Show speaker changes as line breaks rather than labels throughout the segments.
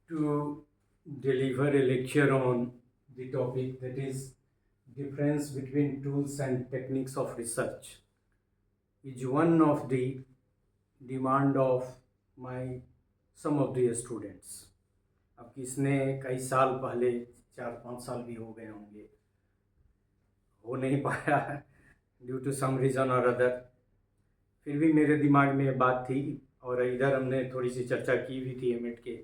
to deliver a lecture on the topic that is difference between tools and techniques of research is one of the demand of my some of the students. अब किसने कई साल पहले 4-5 साल भी हो गए होंगे हो नहीं पाया ड्यू टू सम रीज़न और अदर। फिर भी मेरे दिमाग में ये बात थी और इधर हमने थोड़ी सी चर्चा की भी थी एमएड के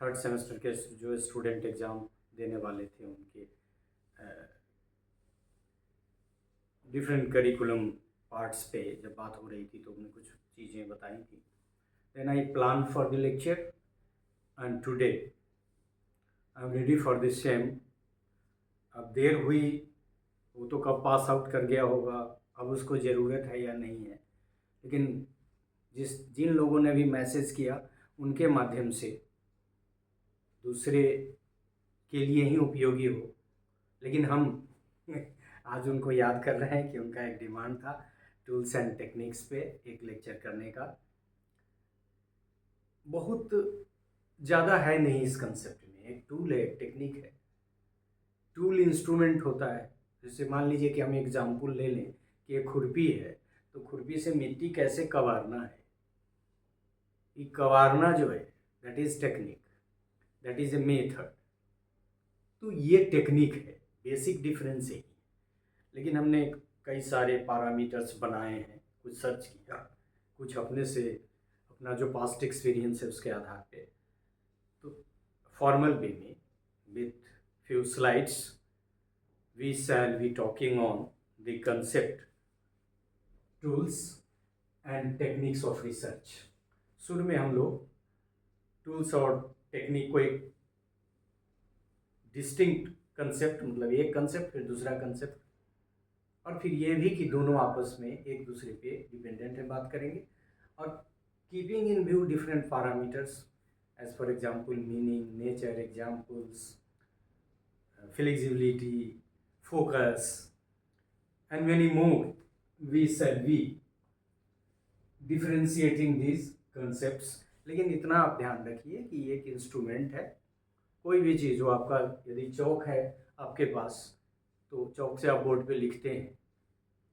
थर्ड सेमेस्टर के जो स्टूडेंट एग्ज़ाम देने वाले थे उनके डिफरेंट करिकुलम पार्ट्स पे जब बात हो रही थी तो हमने कुछ चीज़ें बताई थी। Then I plan for the lecture and today I am ready for the same. अब देर हुई, वो तो कब पास आउट कर गया होगा, अब उसको ज़रूरत है या नहीं है, लेकिन जिन लोगों ने भी मैसेज किया उनके माध्यम से दूसरे के लिए ही उपयोगी हो। लेकिन हम आज उनको याद कर रहे हैं कि उनका एक डिमांड था टूल्स एंड टेक्निक्स पे एक लेक्चर करने का। बहुत ज़्यादा है नहीं इस कंसेप्ट में, एक टूल है, एक टेक्निक है। टूल इंस्ट्रूमेंट होता है। जैसे मान लीजिए कि हम एग्जाम्पल ले लें कि एक खुरपी है, तो खुरपी से मिट्टी कैसे कबारना है, ये कबारना जो है that is technique, that is a method. तो ये टेक्निक है, बेसिक डिफरेंस है। लेकिन हमने कई सारे पैरामीटर्स बनाए हैं, कुछ सर्च किया, कुछ अपने से अपना जो पास्ट एक्सपीरियंस है उसके आधार पे। तो फॉर्मल वे में with few slides we shall be talking on the concept, tools and techniques of research। शुरू में हम लोग टूल्स और टेक्निक को एक डिस्टिंक्ट कंसेप्ट, मतलब एक कंसेप्ट फिर दूसरा कंसेप्ट, और फिर ये भी कि दोनों आपस में एक दूसरे पे डिपेंडेंट है बात करेंगे। और keeping in view different parameters as for example meaning, nature, examples, flexibility, focus, and many more. We shall be differentiating these concepts। लेकिन इतना आप ध्यान रखिए कि ये एक इंस्ट्रूमेंट है। कोई भी चीज़ जो आपका, यदि चौक है आपके पास, तो चौक से आप बोर्ड पे लिखते हैं,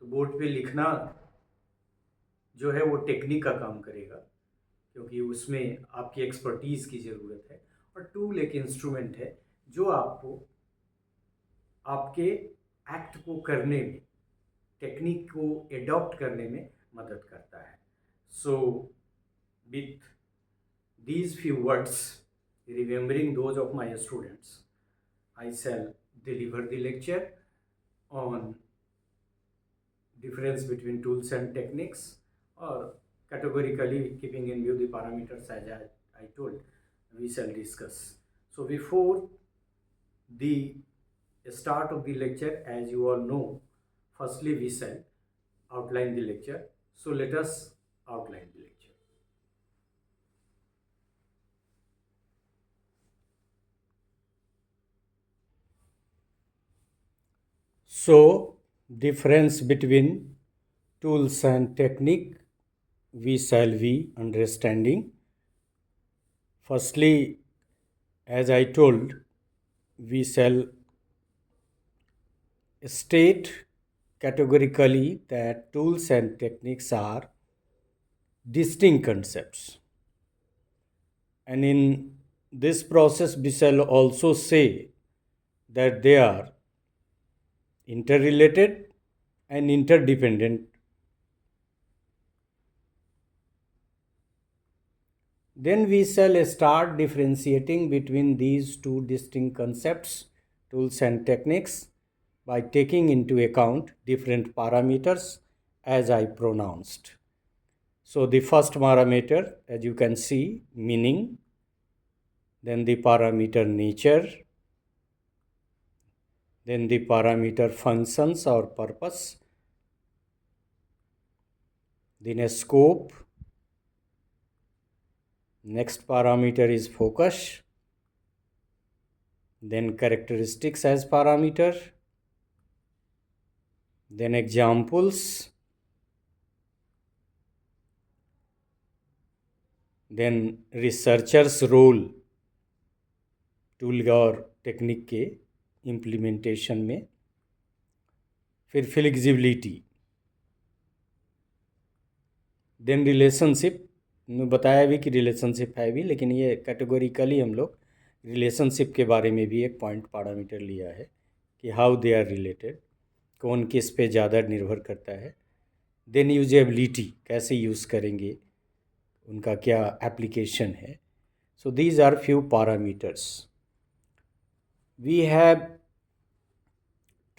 तो बोर्ड पे लिखना जो है वो टेक्निक का काम करेगा, क्योंकि उसमें आपकी एक्सपर्टीज़ की ज़रूरत है। और टूल एक इंस्ट्रूमेंट है जो आपको आपके एक्ट को करने में, टेक्निक को एडॉप्ट करने में मदद करता है। So with these few words, remembering those of my students, I shall deliver the lecture on difference between tools and techniques, or categorically keeping in view the parameters as I told, we shall discuss. So before the start of the lecture, as you all know, firstly we shall outline the lecture. So let us outline the lecture. So difference between tools and technique we shall be understanding. Firstly, as I told, we shall state categorically that tools and techniques are distinct concepts. And in this process, we shall also say that they are interrelated and interdependent. Then we shall start differentiating between these two distinct concepts, tools and techniques, by taking into account different parameters as I pronounced. So the first parameter, as you can see, meaning, then the parameter nature, then the parameter functions or purpose, then a scope, next parameter is focus, then characteristics as parameter, then examples, then researcher's role tool और technique के implementation में। फिर flexibility, then relationship, मैं बताया भी कि relationship है भी, लेकिन ये कैटेगोरिकली हम लोग रिलेशनशिप के बारे में भी एक पॉइंट पैरामीटर लिया है कि हाउ दे आर रिलेटेड, कौन किस पे ज़्यादा निर्भर करता है। देन यूजेबिलिटी, कैसे यूज़ करेंगे, उनका क्या एप्लीकेशन है। So these are few parameters we have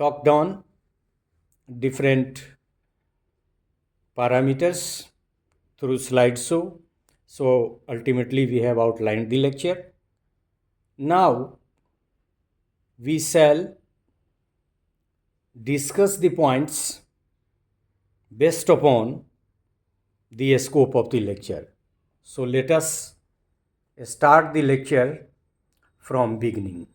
talked on different parameters through slideshow. So ultimately we have outlined the lecture. Now we shall discuss the points based upon the scope of the lecture. So let us start the lecture from beginning.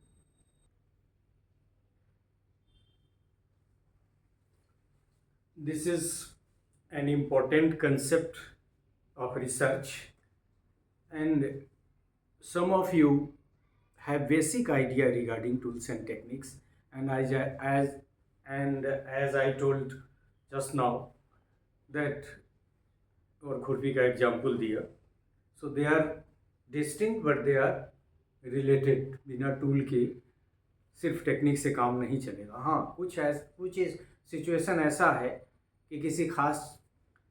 This is an important concept of research, and some of you have basic idea regarding tools and techniques, and as I told just now that, और खुरपी का example दिया, so they are distinct but they are related. बिना tool के सिर्फ technique से काम नहीं चलेगा। हाँ, कुछ सिचुएशन ऐसा है कि किसी खास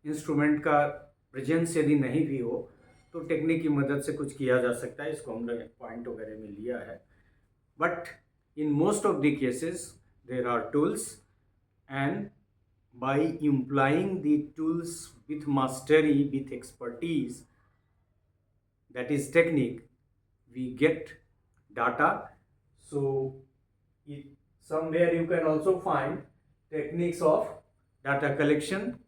इंस्ट्रूमेंट का प्रेजेंस यदि नहीं भी हो तो टेक्निक की मदद से कुछ किया जा सकता है, इसको हमने पॉइंट वगैरह में लिया है। But in most of the cases there are tools, and by implying the tools with mastery, with expertise, that is technique, we get data. So somewhere you can also find techniques of data collection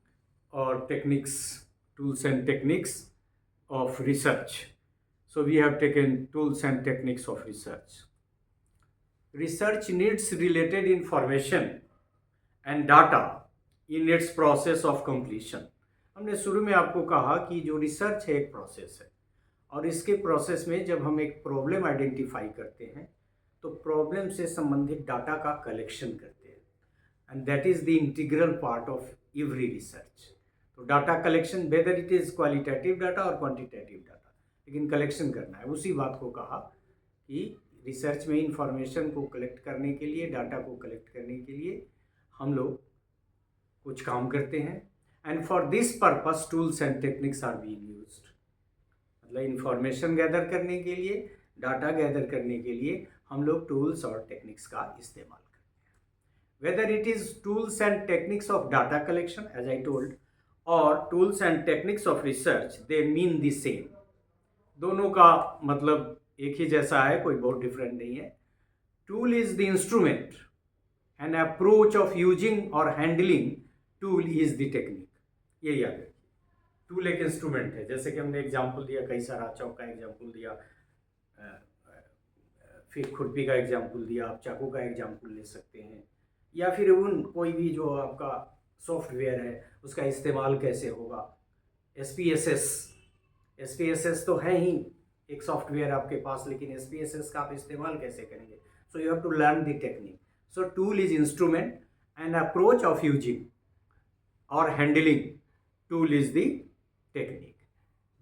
or techniques, tools and techniques of research. So we have taken tools and techniques of research. Research needs related information and data in its process of completion. हमने शुरू में आपको कहा कि जो research है एक process है, और इसके प्रोसेस में जब हम एक प्रॉब्लम आइडेंटिफाई करते हैं तो प्रॉब्लम से संबंधित डाटा का कलेक्शन करते हैं, and that is the integral part of every research. तो data collection, whether it is qualitative data और क्वांटिटेटिव डाटा, लेकिन कलेक्शन करना है। उसी बात को कहा कि रिसर्च में इंफॉर्मेशन को कलेक्ट करने के लिए, डाटा को कलेक्ट करने के लिए हम लोग कुछ काम करते हैं, and for this purpose tools and techniques are being used. मतलब इंफॉर्मेशन गैदर करने के लिए, डाटा गैदर करने के लिए हम लोग टूल्स और टेक्निक्स का इस्तेमाल करते हैं। Whether it is tools and techniques of data collection as I told, और tools and techniques of research, they mean the same. दोनों का मतलब एक ही जैसा है, कोई बहुत डिफरेंट नहीं है। Tool is the instrument, an approach of using और handling tool is the technique. ये याद रखिए, टूल एक इंस्ट्रूमेंट है, जैसे कि हमने एग्जाम्पल दिया, कई सारा चौक का एग्जाम्पल दिया, फिर खुरपी का एग्जाम्पल दिया, आप चाकू का एग्जाम्पल ले सकते हैं, या फिर उन कोई भी जो आपका सॉफ्टवेयर है उसका इस्तेमाल कैसे होगा। एसपीएसएस तो है ही एक सॉफ्टवेयर आपके पास, लेकिन एसपीएसएस का आप इस्तेमाल कैसे करेंगे? So you have to learn the technique. So tool is instrument, and approach of using or handling tool is the technique.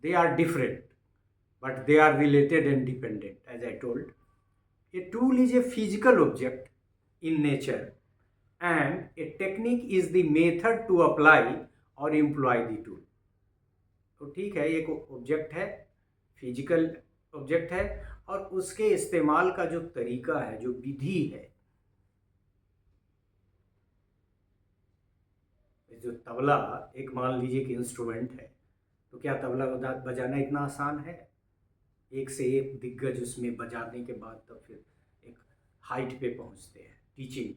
They are different, but they are related and dependent. As I told, a tool is a physical object in nature, and a technique is the method to apply or employ the tool. तो ठीक है, एक object है, physical object है, और उसके इस्तेमाल का जो तरीका है, जो विधि है, जो तबला एक मान लीजिए कि इंस्ट्रूमेंट है, तो क्या तबला बजाना इतना आसान है? एक से एक दिग्गज उसमें बजाने के बाद तब फिर एक हाइट पे पहुंचते हैं। टीचिंग,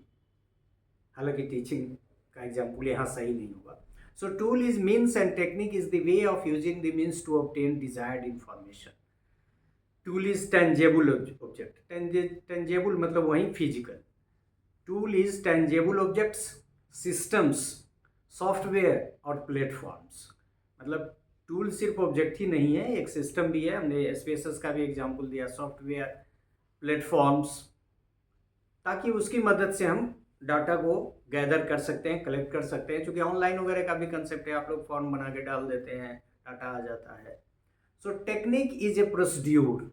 हालांकि टीचिंग का एग्जाम्पल यहाँ सही नहीं होगा। So tool is means and technique is the way of using the means to obtain desired information. Tool is tangible object. Tangible मतलब वही physical. Tool is tangible objects, systems, software और platforms. मतलब tool सिर्फ object ही नहीं है, एक system भी है। हमने एसपीएसएस का भी एग्जांपल दिया, सॉफ्टवेयर प्लेटफॉर्म्स, ताकि उसकी मदद से हम डाटा को गैदर कर सकते हैं, कलेक्ट कर सकते हैं। क्योंकि ऑनलाइन वगैरह का भी कंसेप्ट है, आप लोग फॉर्म बना के डाल देते हैं, डाटा आ जाता है। सो technique is a procedure.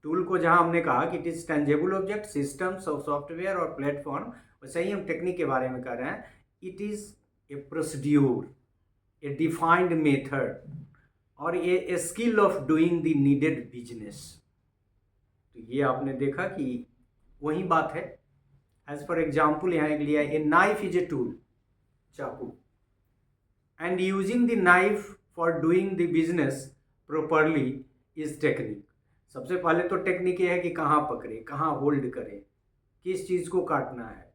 Tool को जहां हमने कहा कि it is tangible object, systems और सॉफ्टवेयर और प्लेटफॉर्म, वैसे ही हम टेक्निक के बारे में कह रहे हैं। It is a procedure, a defined method और a skill of doing the needed business. तो ये आपने देखा कि वही बात है। एज फॉर एग्जाम्पल यहाँ एक लिया, a knife is a tool, चाकू, and using the knife for doing the business properly is technique. सबसे पहले तो टेक्निक ये है कि कहाँ पकड़े, कहाँ होल्ड करें, किस चीज़ को काटना है,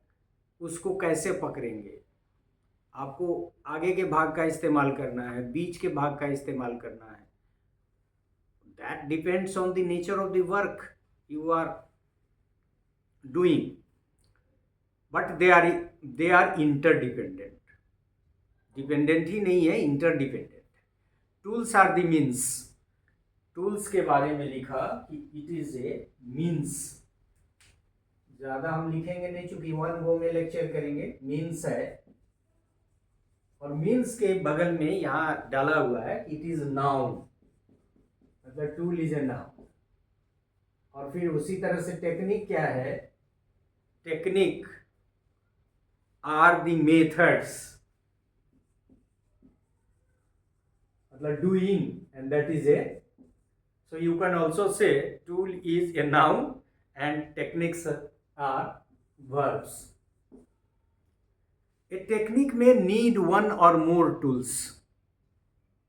उसको कैसे पकड़ेंगे, आपको आगे के भाग का इस्तेमाल करना है, बीच के भाग का इस्तेमाल करना है। That depends on the nature of the work you are doing, but they are interdependent. Dependent ही नहीं है, interdependent. Tools are the means. Tools के बारे में लिखा कि इट इज ए मीन्स। ज़्यादा हम लिखेंगे नहीं, चूंकि वन गो में लेक्चर करेंगे। मीन्स है, और मीन्स के बगल में यहाँ डाला हुआ है इट इज नाउन, मतलब टूल इज ए नाउन। और फिर उसी तरह से टेक्निक क्या है? टेक्निक आर द मेथड्स, मतलब doing, and that is a, so you can also say tool is a noun and techniques are verbs. A technique may need one or more tools.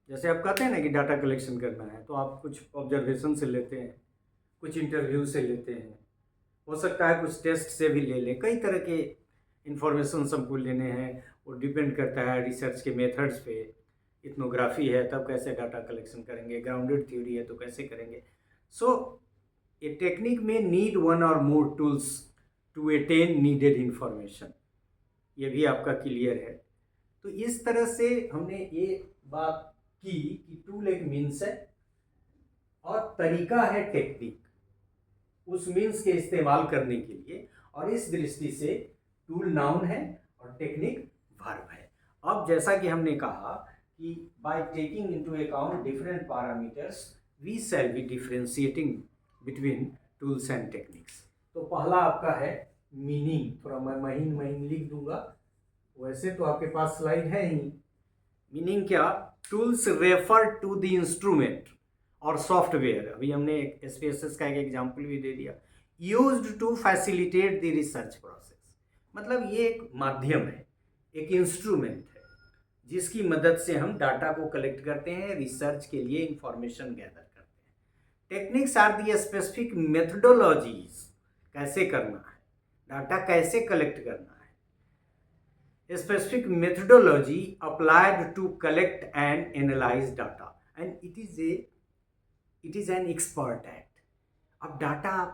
जैसे आप कहते हैं ना कि data collection करना है, तो आप कुछ ऑब्जर्वेशन से लेते हैं, कुछ इंटरव्यू से लेते हैं, हो सकता है कुछ टेस्ट से भी ले लें। कई तरह के इंफॉर्मेशन सबको लेने हैं, वो डिपेंड करता है रिसर्च के मेथड्स पे। इथनोग्राफी है तब कैसे डाटा कलेक्शन करेंगे, ग्राउंडेड थ्योरी है तो कैसे करेंगे। So a technique may need one or more tools to attain needed information. ये भी आपका क्लियर है। तो इस तरह से हमने ये बात की कि टूल एक मीन्स है और तरीका है टेक्निक, उस मीन्स के इस्तेमाल करने के लिए। और इस दृष्टि से टूल नाउन है और टेक्निक वर्ब है। अब जैसा कि हमने कहा कि by taking into account different parameters we shall be differentiating between tools and techniques। तो पहला आपका है मीनिंग। थोड़ा मैं महीन लिख दूंगा, वैसे तो आपके पास स्लाइड है ही। मीनिंग क्या? Tools refer to the instrument or software, अभी हमने एक SPSS का एक एग्जाम्पल भी दे दिया, used to facilitate the research process. मतलब ये एक माध्यम है, एक इंस्ट्रूमेंट है जिसकी मदद से हम डाटा को कलेक्ट करते हैं, रिसर्च के लिए इंफॉर्मेशन गैदर करते हैं। Techniques are the specific methodologies, कैसे करना है, डाटा कैसे कलेक्ट करना है। Specific methodology applied to collect and analyse data, and it is an expert act. अब डाटा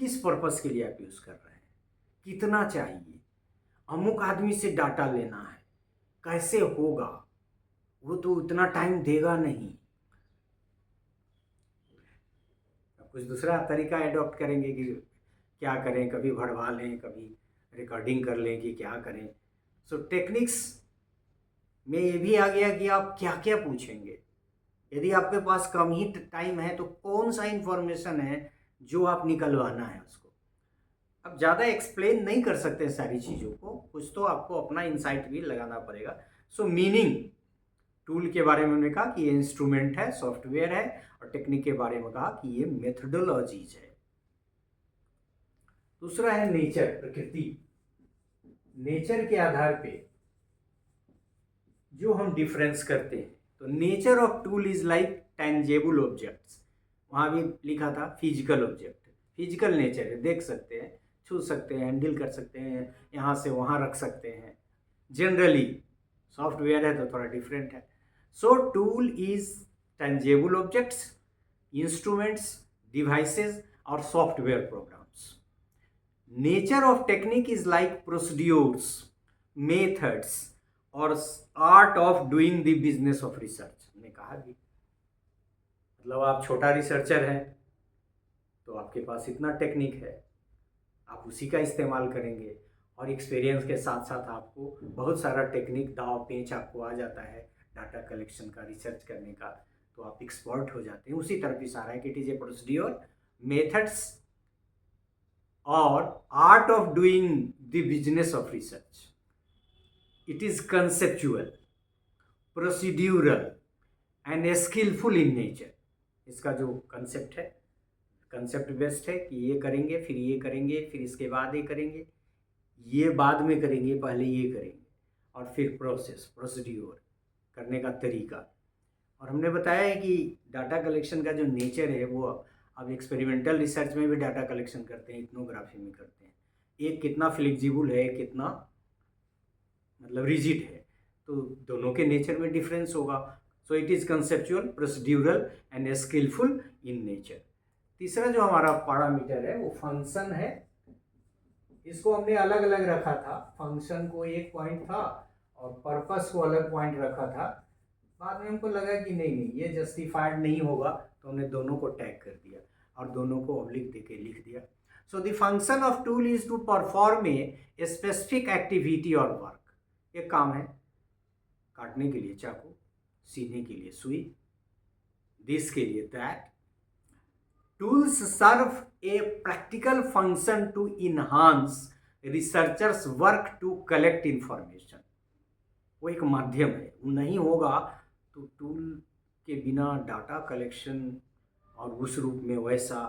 किस पर्पस के लिए आप यूज कर रहे हैं, कितना चाहिए, अमुक आदमी से डाटा लेना है, कैसे होगा, वो तो उतना टाइम देगा नहीं, कुछ दूसरा तरीका एडॉप्ट करेंगे कि क्या करें, कभी भरवा लें, कभी रिकॉर्डिंग कर लें, कि क्या करें। सो टेक्निक्स में ये भी आ गया कि आप क्या क्या पूछेंगे। यदि आपके पास कम ही टाइम है तो कौन सा इंफॉर्मेशन है जो आप निकलवाना है उसको। अब ज़्यादा एक्सप्लेन नहीं कर सकते सारी चीज़ों को, कुछ तो आपको अपना इंसाइट भी लगाना पड़ेगा। सो मीनिंग, टूल के बारे में हमने कहा कि ये इंस्ट्रूमेंट है, सॉफ्टवेयर है, और टेक्निक के बारे में कहा कि ये मेथडोलॉजीज है। दूसरा है नेचर, प्रकृति। नेचर के आधार पे जो हम डिफरेंस करते हैं, तो nature of tool is like tangible objects. वहाँ भी लिखा था फिजिकल ऑब्जेक्ट, फिजिकल नेचर है, देख सकते हैं, छू सकते हैं, हैंडल कर सकते हैं, यहाँ से वहाँ रख सकते हैं। जनरली सॉफ्टवेयर है तो थोड़ा डिफरेंट है। So tool is tangible objects, instruments, devices और software programs. Nature of technique is like procedures, methods और art of doing the business of research. हमने कहा भी, मतलब आप छोटा रिसर्चर हैं तो आपके पास इतना टेक्निक है, आप उसी का इस्तेमाल करेंगे। और एक्सपीरियंस के साथ साथ आपको बहुत सारा टेक्निक दाव पेंच आपको आ जाता है डाटा कलेक्शन का, रिसर्च करने का, तो आप एक्सपर्ट हो जाते हैं। उसी तरफ इशारा है कि it is a procedure, methods और art of doing the business of research. It is conceptual, procedural and skilful in nature. इसका जो कंसेप्ट है, कंसेप्ट बेस्ड है कि ये करेंगे, फिर ये करेंगे, फिर इसके बाद ये करेंगे, ये बाद में करेंगे, पहले ये करेंगे, और फिर प्रोसेस, प्रोसीड्यूर करने का तरीका। और हमने बताया है कि डाटा कलेक्शन का जो नेचर है वो अब एक्सपेरिमेंटल रिसर्च में भी डाटा कलेक्शन करते हैं, इथनोग्राफी में करते हैं। एक कितना फ्लेक्सिबल है, कितना मतलब रिजिड है, तो दोनों के नेचर में डिफरेंस होगा। So it is conceptual, procedural and skilful in nature. तीसरा जो हमारा पैरामीटर है वो फंक्शन है। इसको हमने अलग अलग रखा था, फंक्शन को एक पॉइंट था और पर्पस को अलग पॉइंट रखा था। बाद में हमको लगा कि नहीं नहीं ये जस्टिफाइड नहीं होगा, तो हमने दोनों को टैग कर दिया और दोनों को ऑब्लिक देके लिख दिया। So the function of tool is to perform a specific activity or work. एक काम है, काटने के लिए चाकू, सीने के लिए सुई, दिस के लिए that. Tools serve a practical function to enhance researchers' work to collect information. वो एक माध्यम है, वो नहीं होगा तो टूल के बिना डाटा कलेक्शन और उस रूप में वैसा,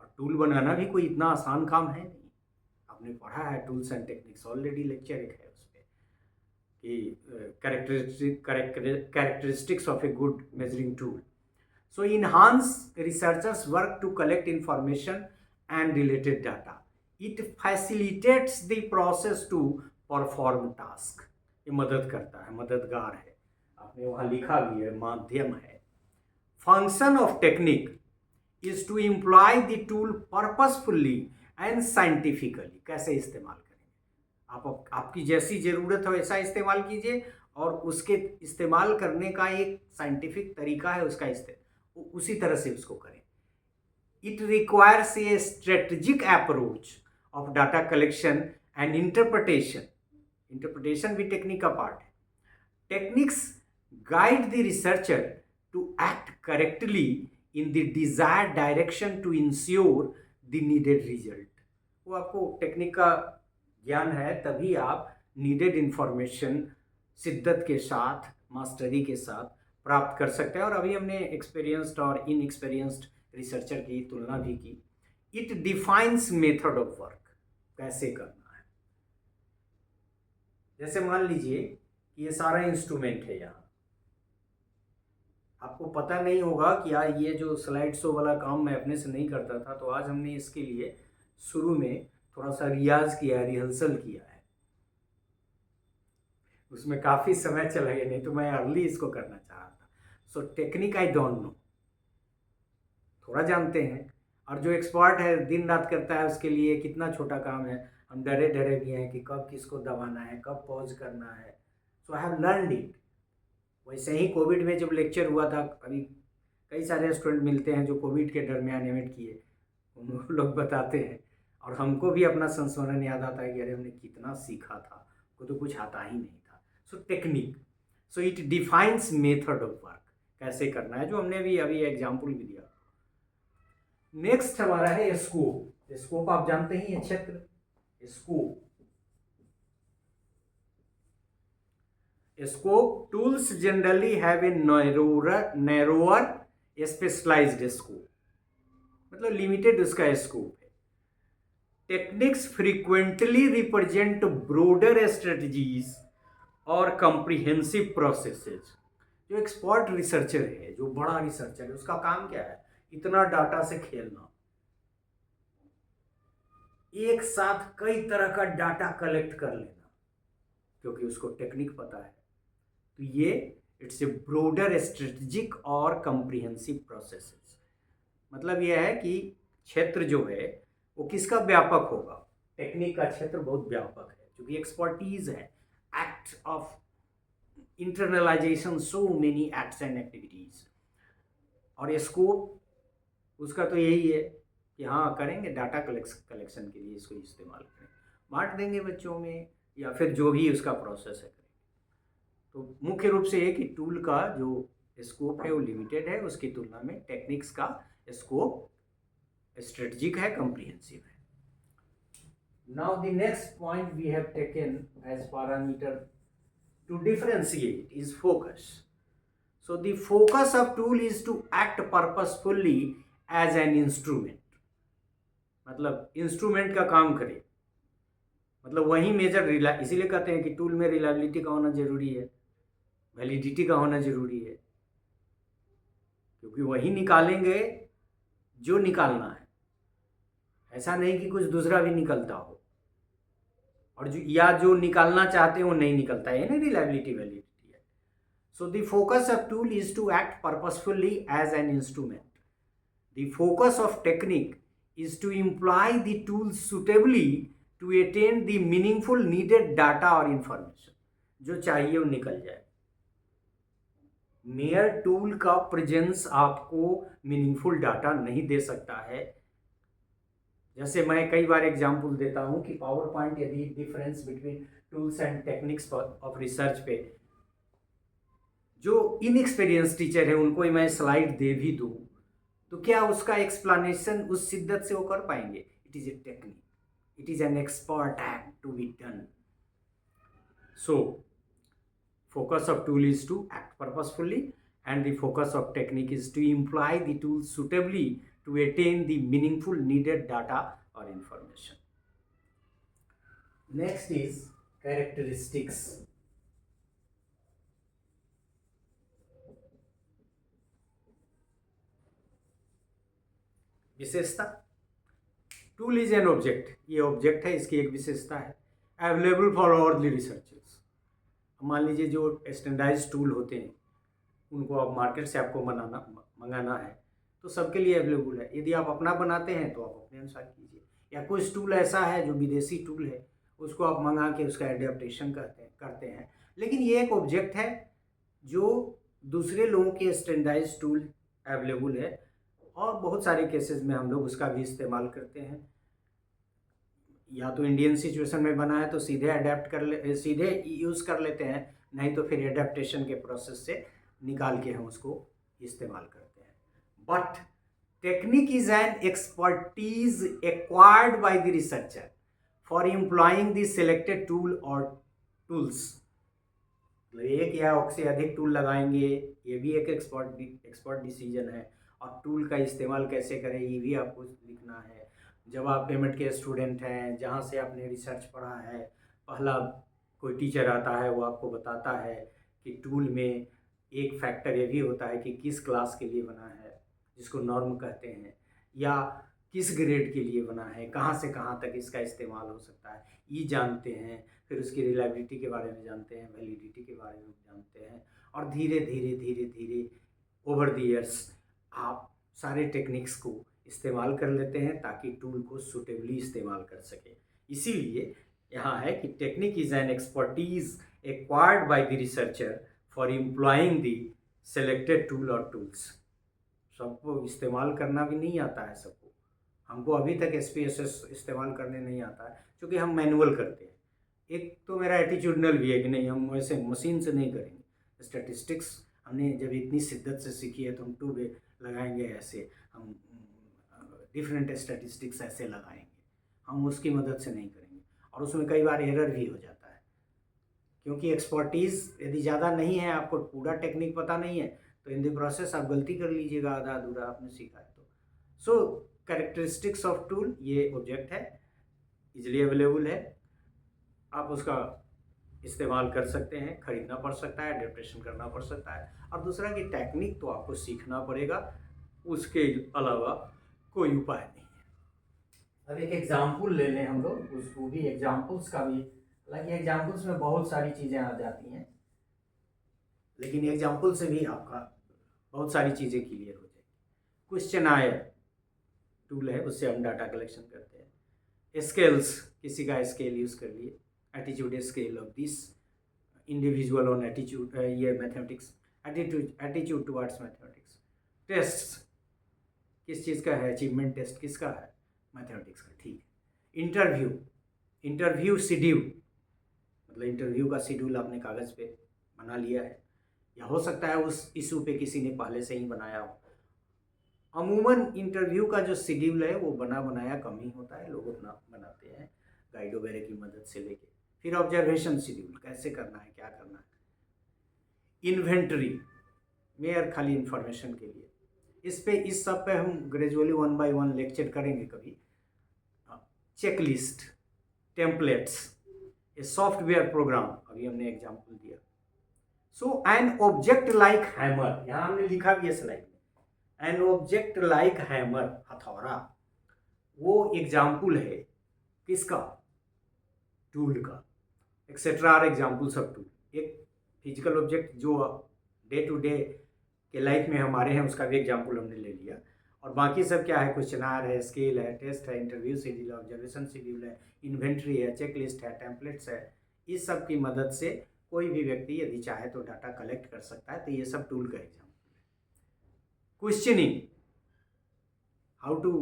और टूल बनाना भी कोई इतना आसान काम है नहीं। आपने पढ़ा है tools and techniques, already lecture एक है उस पर कि characteristics of a good measuring tool. So enhance researchers' work to collect information and related data. It facilitates the process to perform task. ये मदद करता है, मददगार है, आपने वहाँ लिखा भी है, माध्यम है। Function of technique is to employ the tool purposefully and scientifically. कैसे इस्तेमाल करेंगे आप, आपकी जैसी ज़रूरत हो वैसा इस्तेमाल कीजिए, और उसके इस्तेमाल करने का एक साइंटिफिक तरीका है उसका इस्तेमाल, उसी तरह से उसको करें। It requires a strategic approach of data collection and interpretation. Interpretation भी टेक्निक का पार्ट है। Techniques guide the researcher to act correctly in the desired direction to ensure the needed result. वो आपको टेक्निक का ज्ञान है तभी आप नीडेड इंफॉर्मेशन शिद्दत के साथ, मास्टरी के साथ प्राप्त कर सकते हैं। और अभी हमने एक्सपीरियंस्ड और इनएक्सपीरियंस्ड रिसर्चर की तुलना भी की। It defines method of work, कैसे करना है। जैसे मान लीजिए कि ये सारा इंस्ट्रूमेंट है, यहाँ आपको पता नहीं होगा कि यार ये जो स्लाइड शो वाला काम मैं अपने से नहीं करता था, तो आज हमने इसके लिए शुरू में थोड़ा सा रियाज किया है, रिहर्सल किया है, उसमें काफ़ी समय चला गया, नहीं तो मैं अर्ली इसको करना चाह रहा था। सो टेक्निक आई डोंट नो, थोड़ा जानते हैं, और जो एक्सपर्ट है दिन रात करता है उसके लिए कितना छोटा काम है। हम डरे डरे भी हैं कि कब किसको दबाना है, कब पॉज करना है। सो आई हैव लर्नड इट। वैसे ही कोविड में जब लेक्चर हुआ था, अभी कई सारे स्टूडेंट मिलते हैं जो कोविड के दरमियान एमिट किए, उन लोग बताते हैं, और हमको भी अपना संस्मरण याद आता है कि अरे हमने कितना सीखा था, को तो कुछ आता ही नहीं था। सो technique, so it defines method of work, कैसे करना है, जो हमने भी अभी एग्जाम्पल भी दिया। नेक्स्ट हमारा है स्कोप। स्कोप आप जानते ही हैं, क्षेत्र, scope. Scope, tools generally have a narrower specialised scope, मतलब लिमिटेड उसका स्कोप है। Techniques frequently represent broader strategies और कॉम्प्रिहेंसिव प्रोसेसेस। जो एक्सपर्ट रिसर्चर है, जो बड़ा रिसर्चर है, उसका काम क्या है, इतना डाटा से खेलना, एक साथ कई तरह का डाटा कलेक्ट कर लेना, क्योंकि उसको टेक्निक पता है। तो ये इट्स ए ब्रोडर स्ट्रेटेजिक और कॉम्प्रिहेंसिव प्रोसेसेस। मतलब यह है कि क्षेत्र जो है वो किसका व्यापक होगा, टेक्निक का क्षेत्र बहुत व्यापक है, क्योंकि एक्सपर्टीज है, act of internalisation, so many acts and activities. और स्कोप उसका तो यही है कि हाँ करेंगे, डाटा कलेक्शन के लिए इसको इस्तेमाल करें, बांट देंगे बच्चों में या फिर जो भी उसका प्रोसेस है करें। तो मुख्य रूप से ये कि टूल का जो स्कोप है वो लिमिटेड है, उसकी तुलना में टेक्निक्स का स्कोप स्ट्रेटजिक है, कॉम्प्रिहेंसिव है। Now the next point we have taken as parameter to differentiate is focus. So the focus of tool is to act purposefully as an instrument. मतलब इंस्ट्रूमेंट का काम करे, मतलब वही मेजर इसीलिए कहते हैं कि टूल में रिलायबिलिटी का होना जरूरी है, वैलिडिटी का होना जरूरी है, क्योंकि वही निकालेंगे जो निकालना है। ऐसा नहीं कि कुछ दूसरा भी निकलता हो और जो निकालना चाहते हैं वो नहीं निकलता है ना, रिलायबिलिटी वैलिडिटी है। So the focus of tool is to act purposefully as an instrument. The focus of technique is to employ the tools suitably to attain the meaningful needed data or information। जो चाहिए वो निकल जाए। Mayor tool का presence आपको meaningful data नहीं दे सकता है। जैसे मैं कई बार एग्जांपल देता हूं कि पावर पॉइंट यदि difference between tools and techniques of research पे जो इनएक्सपीरियंस टीचर है उनको मैं स्लाइड दे भी दूं तो क्या उसका एक्सप्लेनेशन उस शिद्दत से वो कर पाएंगे? It is a technique, it is an expert act to be done. So focus of tool is to act purposefully and the focus of technique is to employ the tool suitably to attain the meaningful needed data or information. Next is characteristics. विशेषता, tool is an object, ये object है, इसकी एक विशेषता है, available for all the researchers. मान लीजिए जो स्टैंडर्डाइज टूल होते हैं उनको आप मार्केट से आपको मंगाना है तो सबके लिए अवेलेबल है। यदि आप अपना बनाते हैं तो आप अपने अनुसार कीजिए, या कुछ टूल ऐसा है जो विदेशी टूल है उसको आप मंगा के उसका एडेप्टेशन करते हैं। लेकिन ये एक ऑब्जेक्ट है जो दूसरे लोगों के स्टैंडर्डाइज टूल अवेलेबल है और बहुत सारे केसेस में हम लोग उसका भी इस्तेमाल करते हैं। या तो इंडियन सिचुएशन में बना है तो सीधे यूज़ कर लेते हैं, नहीं तो फिर एडेप्टेशन के प्रोसेस से निकाल के हम उसको इस्तेमाल करते हैं। But technique is an expertise acquired by the researcher for employing the selected tool और टूल्स। एक या उससे अधिक टूल लगाएंगे ये भी एक एक्सपर्ट डिसीजन है, और टूल का इस्तेमाल कैसे करें ये भी आपको लिखना है। जब आप पेमेंट के स्टूडेंट हैं, जहाँ से आपने रिसर्च पढ़ा है, पहला कोई टीचर आता है वो आपको बताता है कि टूल में एक फैक्टर ये भी होता है कि किस क्लास के लिए बना है, जिसको नॉर्म कहते हैं, या किस ग्रेड के लिए बना है, कहाँ से कहाँ तक इसका इस्तेमाल हो सकता है, ये जानते हैं। फिर उसकी रिलायबिलिटी के बारे में जानते हैं, वैलिडिटी के बारे में जानते हैं, और धीरे धीरे ओवर द ईयर्स आप सारे टेक्निक्स को इस्तेमाल कर लेते हैं ताकि टूल को सुटेबली इस्तेमाल कर सके। इसीलिए यहाँ है कि technique is an expertise acquired by the researcher for employing the selected tool और टूल्स। सबको इस्तेमाल करना भी नहीं आता है सबको, हमको अभी तक SPSS इस्तेमाल करने नहीं आता है क्योंकि हम मैनुअल करते हैं। एक तो मेरा एटीट्यूडनल भी है कि नहीं, हम वैसे मशीन से नहीं करेंगे। स्टैटिस्टिक्स हमने जब इतनी शिद्दत से सीखी है तो हम टू वे लगाएंगे, ऐसे हम डिफरेंट स्टैटिस्टिक्स ऐसे लगाएंगे, हम उसकी मदद से नहीं करेंगे। और उसमें कई बार एरर भी हो जाता है क्योंकि एक्सपर्टीज़ यदि ज़्यादा नहीं है, आपको पूरा टेक्निक पता नहीं है, तो इन द प्रोसेस आप गलती कर लीजिएगा, आधा अधूरा आपने सीखा है तो। सो कैरेक्टरिस्टिक्स ऑफ टूल, ये ऑब्जेक्ट है, इजीली अवेलेबल है, आप उसका इस्तेमाल कर सकते हैं, खरीदना पड़ सकता है, एडेप्टेशन करना पड़ सकता है। और दूसरा कि टेक्निक तो आपको सीखना पड़ेगा, उसके अलावा कोई उपाय नहीं है। अब एक एग्जाम्पल ले लें हम लोग, उसको भी एग्जाम्पल्स का भी, हालांकि एग्जाम्पल्स में बहुत सारी चीज़ें आ जाती हैं, लेकिन एग्जाम्पल से भी आपका बहुत सारी चीज़ें क्लियर हो जाएगी। क्वेश्चनायर टूल है, उससे हम डाटा कलेक्शन करते हैं। स्केल्स, किसी का स्केल यूज़ कर लिए, attitude scale of this individual on attitude, ये mathematics attitude towards mathematics. Tests, किस चीज़ का है? अचीवमेंट टेस्ट किसका है? मैथमेटिक्स का। ठीक है। इंटरव्यू शेड्यूल, मतलब इंटरव्यू का शेड्यूल आपने कागज़ पे बना लिया है, या हो सकता है उस इशू पे किसी ने पहले से ही बनाया हो। अमूमन इंटरव्यू का जो शेड्यूल है वो बना बनाया कम ही होता है, लोग अपना बनाते हैं गाइड वगैरह की मदद से लेके। फिर ऑब्जर्वेशन शेड्यूल, कैसे करना है, क्या करना है। इन्वेंटरी, मेयर खाली इंफॉर्मेशन के लिए, इस सब पे हम ग्रेजुअली 1 बाय 1 लेक्चर करेंगे कभी। Checklist, templates, a software program, अभी हमने एग्जाम्पल दिया। सो एन ऑब्जेक्ट लाइक हैमर, यहाँ हमने लिखा भी है स्लाइड में, एन ऑब्जेक्ट लाइक हैमर, हथौड़ा, वो एग्जाम्पल है किसका? टूल का। Etcetera are examples of tool. एक फिजिकल ऑब्जेक्ट जो डे टू डे के लाइफ में हमारे हैं उसका भी एग्जाम्पल हमने ले लिया, और बाकी सब क्या है? क्वेश्चनार है, स्केल है, टेस्ट है, इंटरव्यू शेड्यूल है, ऑब्जर्वेशन शेड्यूल है, इन्वेंट्री है, चेकलिस्ट है, टेम्पलेट्स है। इस सब की मदद से कोई भी व्यक्ति यदि चाहे तो डाटा कलेक्ट कर सकता है। तो ये सब टूल का एग्जाम्पल है। Questioning, how to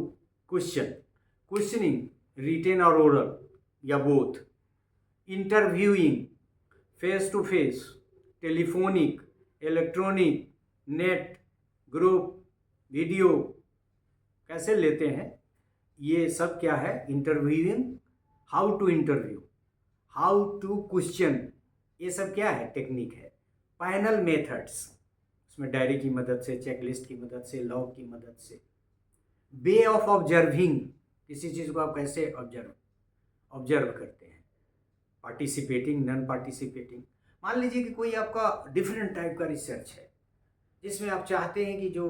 questioning written or oral या both. Interviewing, face to face, telephonic, electronic, net, group, video, कैसे लेते हैं, ये सब क्या है? Interviewing. How to interview, how to question, ये सब क्या है? टेक्निक है। पैनल मेथड्स, उसमें डायरी की मदद से, चेकलिस्ट की मदद से, लॉग की मदद से। वे ऑफ ऑब्जर्विंग, किसी चीज़ को आप कैसे ऑब्जर्व करते हैं। Participating, non participating. मान लीजिए कि कोई आपका डिफरेंट टाइप का रिसर्च है जिसमें आप चाहते हैं कि जो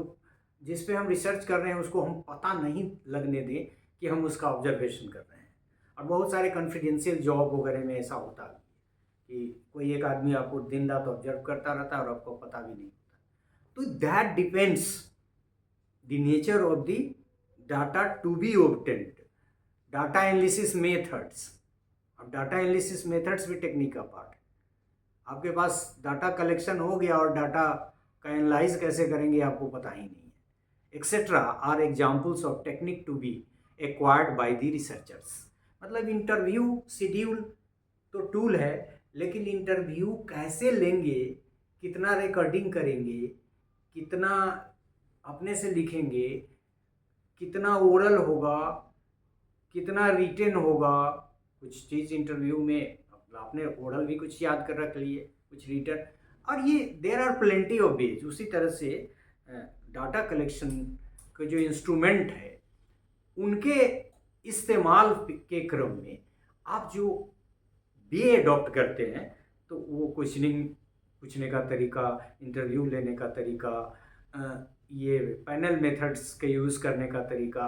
जिस पे हम रिसर्च कर रहे हैं उसको हम पता नहीं लगने दें कि हम उसका ऑब्जर्वेशन कर रहे हैं। और बहुत सारे कॉन्फिडेंशियल जॉब वगैरह में ऐसा होता है कि कोई एक आदमी आपको दिन रात ऑब्जर्व करता रहता है और आपको पता भी नहीं होता। तो that depends the nature of the data to be obtained. Data analysis methods, अब डाटा एनालिसिस मेथड्स भी टेक्निक का पार्ट है। आपके पास डाटा कलेक्शन हो गया और डाटा का एनालाइज कैसे करेंगे आपको पता ही नहीं है। Etcetera are examples of technique to be acquired by the researchers. मतलब इंटरव्यू शेड्यूल तो टूल है, लेकिन इंटरव्यू कैसे लेंगे, कितना रिकॉर्डिंग करेंगे, कितना अपने से लिखेंगे, कितना ओरल होगा, कितना रिटेन होगा। कुछ चीज़ इंटरव्यू में आपने ओरल भी कुछ याद कर रख लिए, कुछ रिटर्न, और ये there are plenty of ways. उसी तरह से डाटा कलेक्शन के जो इंस्ट्रूमेंट है उनके इस्तेमाल के क्रम में आप जो वे अडॉप्ट करते हैं, तो वो क्वेश्चनिंग पूछने का तरीका, इंटरव्यू लेने का तरीका, ये पैनल मेथड्स के यूज़ करने का तरीका,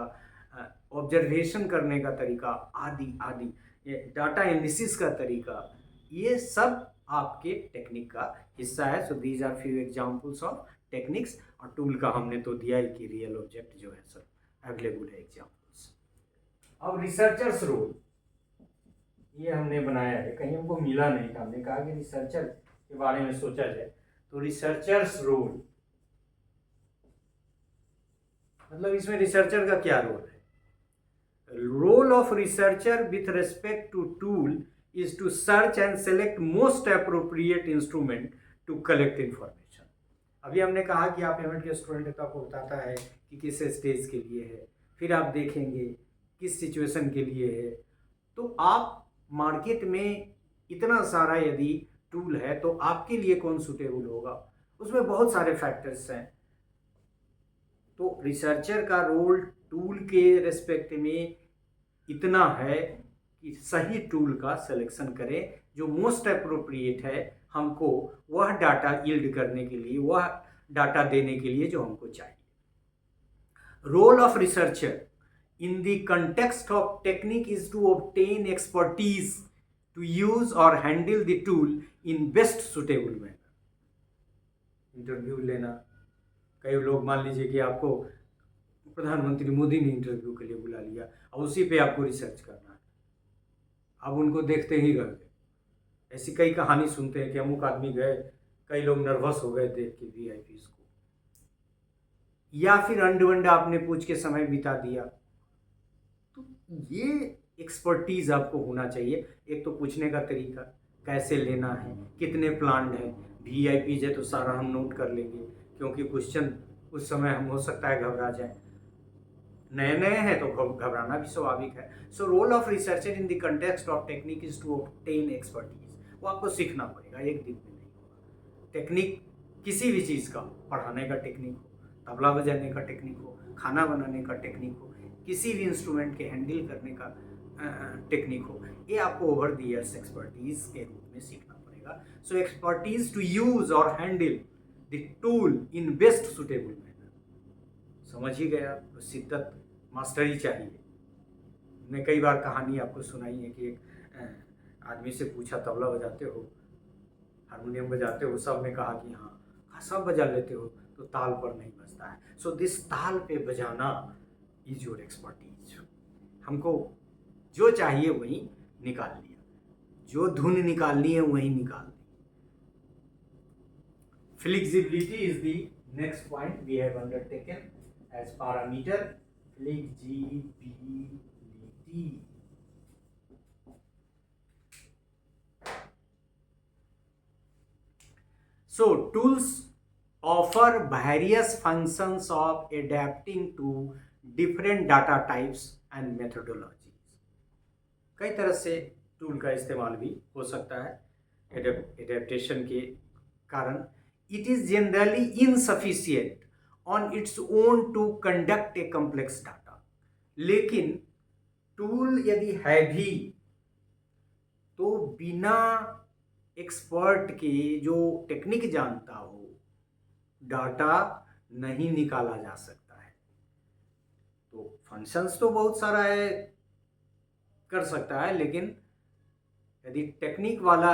ऑब्जर्वेशन करने का तरीका, आदि आदि, ये डाटा एनालिसिस का तरीका, ये सब आपके टेक्निक का हिस्सा है। So these are few examples of techniques. और टूल का हमने तो दिया ही कि रियल ऑब्जेक्ट जो है सब अवेलेबल है एग्जांपल्स। अब रिसर्चर्स रोल, ये हमने बनाया है, कहीं हमको मिला नहीं था, हमने कहा कि रिसर्चर के बारे में सोचा जाए। तो रिसर्चर्स रोल मतलब इसमें रिसर्चर का क्या रोल है? Role of researcher with respect to tool is to search and select most appropriate instrument to collect information। अभी हमने कहा कि आप एमएड के स्टूडेंट तो आपको बताता है कि किस स्टेज के लिए है, फिर आप देखेंगे किस सिचुएशन के लिए है। तो आप मार्केट में इतना सारा यदि टूल है तो आपके लिए कौन सूटेबल होगा, उसमें बहुत सारे फैक्टर्स हैं। तो रिसर्चर का रोल टूल के रेस्पेक्ट में इतना है कि सही टूल का सिलेक्शन करें जो मोस्ट अप्रोप्रिएट है हमको वह डाटा यील्ड करने के लिए, वह डाटा देने के लिए जो हमको चाहिए। Role of researcher in the context of technique is to obtain expertise to use और handle the tool in best suitable manner. Interview लेना, कई लोग मान लीजिए कि आपको प्रधानमंत्री मोदी ने इंटरव्यू के लिए बुला लिया और उसी पे आपको रिसर्च करना है, अब उनको देखते ही रह गए। ऐसी कई कहानी सुनते हैं कि अमुक आदमी गए, कई लोग नर्वस हो गए देख के वीआईपीज़ को। या फिर अंडवंडा आपने पूछ के समय बिता दिया। तो ये एक्सपर्टीज आपको होना चाहिए। एक तो पूछने का तरीका, कैसे लेना है, कितने प्लान्ड हैं, वीआईपी है तो सारा हम नोट कर लेंगे, क्योंकि क्वेश्चन उस समय हम हो सकता है घबरा जाए, नए नए हैं तो घबराना भी स्वाभाविक है। So role of researcher in the context of technique is to obtain expertise. वो आपको सीखना पड़ेगा, एक दिन में नहीं होगा। टेक्निक किसी भी चीज़ का, पढ़ाने का टेक्निक हो, तबला बजाने का टेक्निक हो, खाना बनाने का टेक्निक हो, किसी भी इंस्ट्रूमेंट के हैंडल करने का टेक्निक हो, ये आपको ओवर द ईयर्स एक्सपर्टीज के रूप में सीखना पड़ेगा। सो एक्सपर्टीज टू यूज और handle the tool in best suitable manner. समझ ही गया, तो शिद्दत मास्टरी चाहिए। मैं कई बार कहानी आपको सुनाई है कि एक आदमी से पूछा, तबला बजाते हो, हारमोनियम बजाते हो? सब ने कहा कि हाँ। सब बजा लेते हो? तो ताल पर नहीं बजता है। सो दिस ताल पे बजाना इज योर एक्सपर्टीज। हमको जो चाहिए वही निकाल लिया, जो धुन निकालनी है वही निकाल दी। Flexibility is the next point we have undertaken as parameter. Flexibility. So tools offer various functions of adapting to different data types and methodologies. कई तरह से टूल का इस्तेमाल भी हो सकता है एडेप्टेशन के कारण। It is generally insufficient on its own to conduct a complex data. लेकिन टूल यदि है भी तो बिना एक्सपर्ट के, जो टेक्निक जानता हो, डाटा नहीं निकाला जा सकता है। तो फंक्शंस तो बहुत सारा है, कर सकता है, लेकिन यदि टेक्निक वाला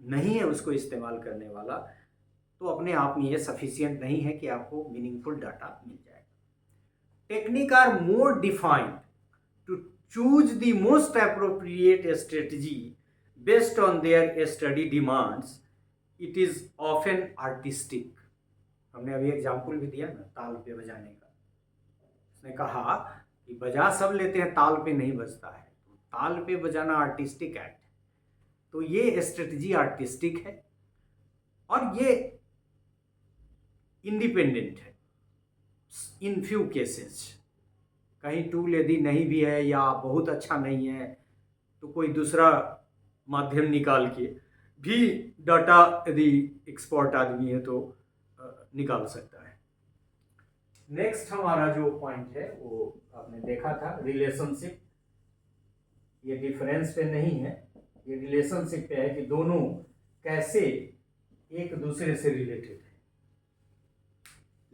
नहीं है उसको इस्तेमाल करने वाला, तो अपने आप में ये सफिशिएंट नहीं है कि आपको मीनिंगफुल डाटा मिल जाएगा। Technique are more defined to choose the most appropriate strategy based on their study demands. It is often artistic. हमने अभी एग्जाम्पल भी दिया ना ताल पे बजाने का। उसने कहा कि बजा सब लेते हैं, ताल पे नहीं बजता है। तो ताल पे बजाना आर्टिस्टिक एक्ट है। तो ये स्ट्रेटजी आर्टिस्टिक है और ये इंडिपेंडेंट है इन फ्यू केसेस। कहीं टूल यदि नहीं भी है या बहुत अच्छा नहीं है तो कोई दूसरा माध्यम निकाल के भी डाटा, यदि एक्सपर्ट आदमी है तो निकाल सकता है। नेक्स्ट हमारा जो पॉइंट है वो आपने देखा था, रिलेशनशिप। ये डिफरेंस पे नहीं है, ये रिलेशनशिप पे है कि दोनों कैसे एक दूसरे से रिलेटेड है।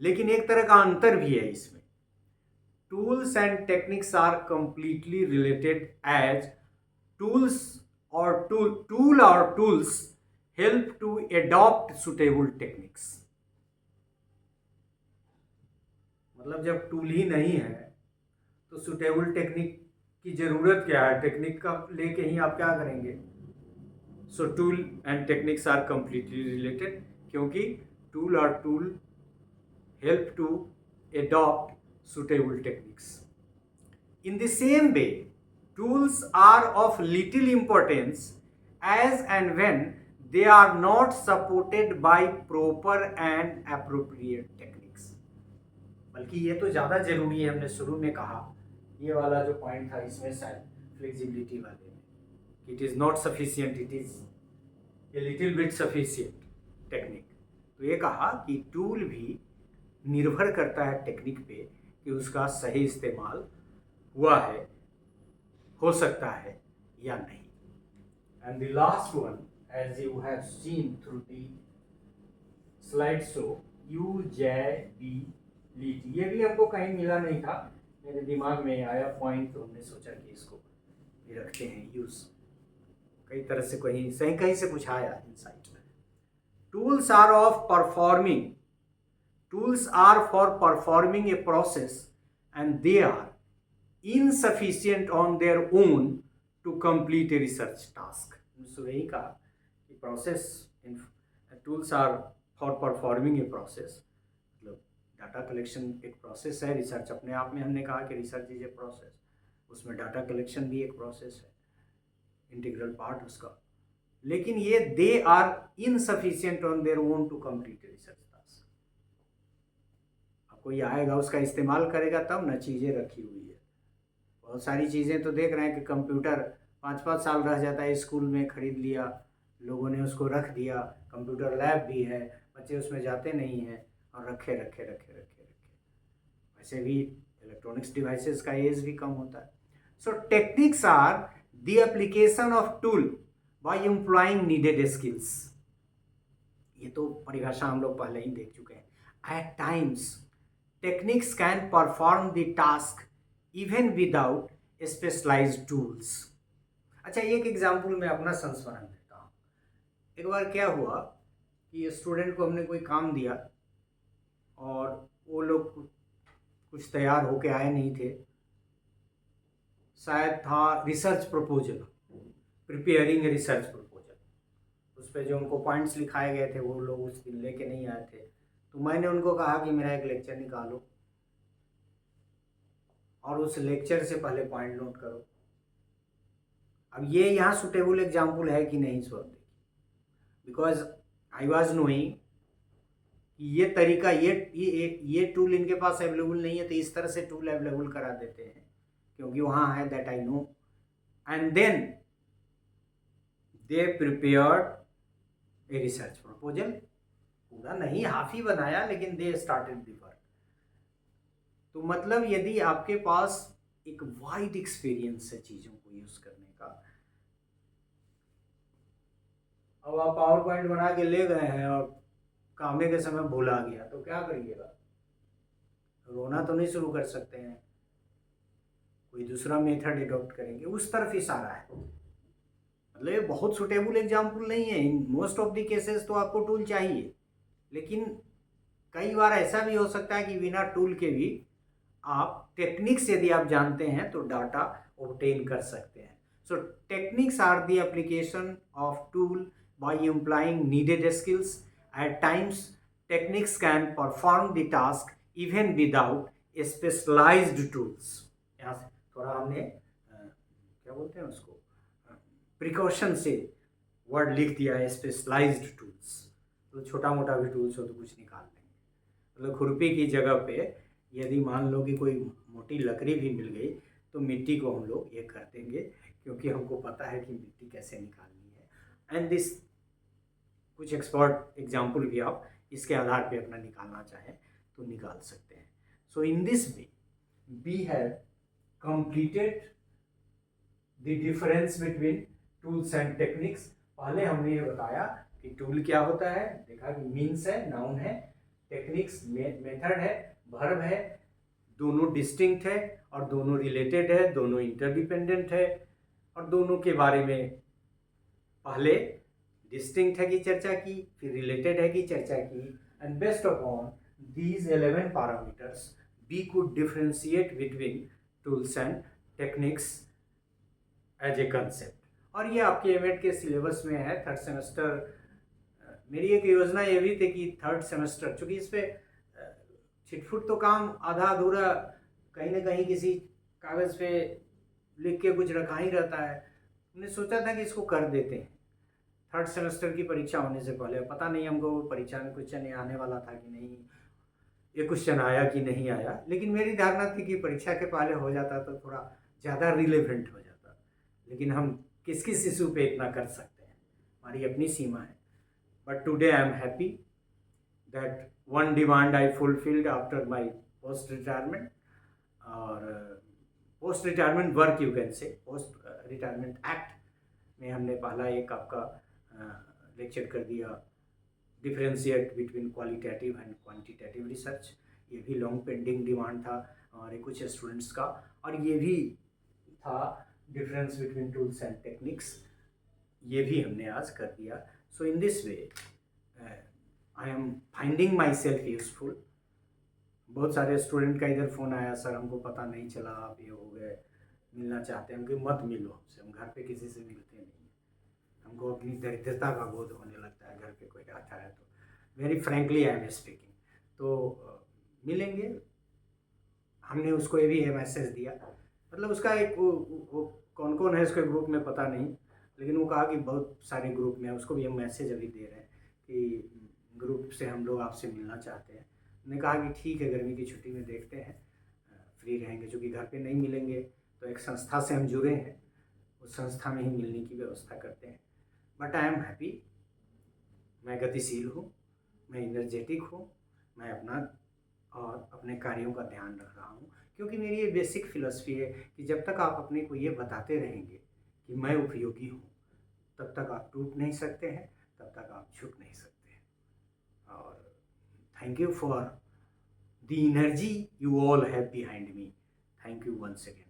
लेकिन एक तरह का अंतर भी है इसमें। Tools and techniques are completely related as tools or tool or tools help to adopt suitable techniques। मतलब जब टूल ही नहीं है तो सुटेबल टेक्निक की जरूरत क्या है? टेक्निक का लेके ही आप क्या करेंगे? So tool and techniques are completely related, क्योंकि टूल और tool help to adopt suitable techniques। In the same way, tools are of little importance as and when they are not supported by proper and appropriate techniques। बल्कि ये तो ज़्यादा जरूरी है। हमने शुरू में कहा, ये वाला जो पॉइंट था इसमें शायद फ्लेक्सिबिलिटी वाले में, it is not sufficient, it is a little bit sufficient technique. तो ये कहा कि टूल भी निर्भर करता है टेक्निक पे कि उसका सही इस्तेमाल हुआ है, हो सकता है या नहीं। And the last one, as you have seen through the slide show, usability. ये भी हमको कहीं मिला नहीं था, मेरे दिमाग में आया पॉइंट, तो हमने सोचा कि इसको भी रखते हैं यूज। कई तरह से कहीं से कुछ आया इनसाइट में। Tools are for performing a process and they are insufficient on their own to complete a research task। सो यही कहा कि process tools are for performing a process, मतलब डाटा कलेक्शन एक प्रोसेस है, रिसर्च अपने आप में हमने कहा कि रिसर्च इज ए प्रोसेस, उसमें डाटा कलेक्शन भी एक प्रोसेस है, इंटीग्रल पार्ट उसका। लेकिन ये they are insufficient on their own to complete research task. अब कोई आएगा उसका इस्तेमाल करेगा तब ना, चीज़ें रखी हुई है, बहुत सारी चीज़ें तो देख रहे हैं कि कंप्यूटर 5-5 साल रह जाता है, स्कूल में खरीद लिया लोगों ने, उसको रख दिया, कंप्यूटर लैब भी है, बच्चे उसमें जाते नहीं हैं और रखे रखे रखे रखे रखे। वैसे भी इलेक्ट्रॉनिक्स डिवाइसेस का एज भी कम होता है। So techniques are the application of tool by employing needed skills. ये तो परिभाषा हम लोग पहले ही देख चुके हैं। At times techniques can perform the task even without specialised tools. अच्छा, एक एग्जाम्पल मैं अपना संस्मरण देता हूँ। एक बार क्या हुआ कि स्टूडेंट को हमने कोई काम दिया और वो लोग कुछ तैयार होके आए नहीं थे, शायद था research proposal, preparing research proposal. उस पर जो उनको पॉइंट्स लिखाए गए थे वो लोग उस दिन लेके नहीं आए थे, तो मैंने उनको कहा कि मेरा एक लेक्चर निकालो और उस लेक्चर से पहले पॉइंट नोट करो। अब ये यहाँ सुटेबल एग्जाम्पल है कि नहीं सो देखिए, बिकॉज आई वॉज नोइंग ये तरीका, ये टूल इनके पास अवेलेबल नहीं है, तो इस तरह से टूल अवेलेबल करा देते हैं क्योंकि वहाँ है, that I know. And then they prepared a research proposal, पूरा नहीं हाफ ही बनाया, लेकिन दे स्टार्टेड द वर्क। तो मतलब यदि आपके पास एक वाइड एक्सपीरियंस है चीज़ों को यूज़ करने का, अब आप पावर पॉइंट बना के ले गए हैं और कामने के समय भूला गया, तो क्या करिएगा? रोना तो नहीं शुरू कर सकते हैं, कोई दूसरा मेथड एडॉप्ट करेंगे, उस तरफ इशारा है। मतलब ये बहुत सुटेबल एग्जाम्पल नहीं है, इन मोस्ट ऑफ द केसेस तो आपको टूल चाहिए, लेकिन कई बार ऐसा भी हो सकता है कि बिना टूल के भी आप टेक्निक्स यदि आप जानते हैं तो डाटा ऑब्टेन कर सकते हैं। So techniques are the application of tool by employing needed skills. At times techniques can perform the task even without specialised tools. यहाँ से थोड़ा हमने क्या बोलते हैं उसको, प्रिकॉशन से वर्ड लिख दिया है, स्पेशलाइज्ड टूल्स। तो छोटा मोटा भी टूल्स हो तो कुछ निकाल लेंगे। मतलब खुरपी की जगह पे यदि मान लो कि कोई मोटी लकड़ी भी मिल गई तो मिट्टी को हम लोग ये कर देंगे, क्योंकि हमको पता है कि मिट्टी कैसे निकालनी है। एंड दिस कुछ एक्सपर्ट एग्जाम्पल भी आप इसके आधार पे अपना निकालना चाहें तो निकाल सकते हैं। So in this way we have completed the difference between tools and techniques. पहले हमने ये बताया कि टूल क्या होता है, देखा कि मीन्स है, नाउन है, टेक्निक्स मेथड है, वर्ब है, दोनों डिस्टिंक्ट है और दोनों रिलेटेड है, दोनों इंटरडिपेंडेंट है, और दोनों के बारे में पहले डिस्टिंक्ट है की चर्चा की, फिर रिलेटेड है की चर्चा की। And based upon these 11 parameters we could differentiate between tools and techniques as a concept। और ये आपके एमएड के सिलेबस में है, थर्ड सेमेस्टर। मेरी एक योजना ये भी थी कि थर्ड सेमेस्टर, चूँकि इस पर छिटफुट तो काम आधा अधूरा कहीं ना कहीं किसी कागज़ पे लिख के कुछ रखा ही रहता है, हमने सोचा था कि इसको कर देते हैं थर्ड सेमेस्टर की परीक्षा होने से पहले। पता नहीं हमको परीक्षा में क्वेश्चन आने वाला था कि नहीं, ये क्वेश्चन आया कि नहीं आया, लेकिन मेरी धारणा थी कि परीक्षा के पहले हो जाता तो थोड़ा ज़्यादा रिलेवेंट हो जाता। लेकिन हम किस किस इशू पे इतना कर सकते हैं, हमारी अपनी सीमा है। But today I am happy that one demand I fulfilled after my post retirement, और post retirement work you can say, post retirement act में हमने पहला एक आपका लेक्चर कर दिया, differentiate between qualitative and quantitative research. ये भी लॉन्ग पेंडिंग डिमांड था हमारे कुछ स्टूडेंट्स का, और ये भी था difference between tools and techniques, ये भी हमने आज कर दिया। So in this way I am finding myself useful. बहुत सारे स्टूडेंट का इधर फ़ोन आया, सर हमको पता नहीं चला आप ये हो गए, मिलना चाहते हैं। कि मत मिलो हमसे, हम घर पे किसी से मिलते नहीं, हमको अपनी दरिद्रता का बोध होने लगता है घर पे कोई आता है तो। Very frankly I am speaking. तो मिलेंगे। हमने उसको ये भी मैसेज दिया, मतलब उसका एक वो कौन कौन है उसके ग्रुप में पता नहीं, लेकिन वो कहा कि बहुत सारे ग्रुप में, उसको भी हम मैसेज अभी दे रहे हैं कि ग्रुप से हम लोग आपसे मिलना चाहते हैं। हमने कहा कि ठीक है, गर्मी की छुट्टी में देखते हैं, फ्री रहेंगे, चूँकि घर पे नहीं मिलेंगे तो एक संस्था से हम जुड़े हैं, उस संस्था में ही मिलने की व्यवस्था करते हैं। बट आई एम हैप्पी, मैं गतिशील हूँ, मैं एनर्जेटिक हूँ, मैं अपना और अपने कार्यों का ध्यान रख रहा हूँ, क्योंकि मेरी ये बेसिक फ़िलॉसफ़ी है कि जब तक आप अपने को ये बताते रहेंगे कि मैं उपयोगी हूँ, तब तक आप टूट नहीं सकते हैं, तब तक आप झुक नहीं सकते हैं। और thank you for the energy you all have behind me. Thank you once again.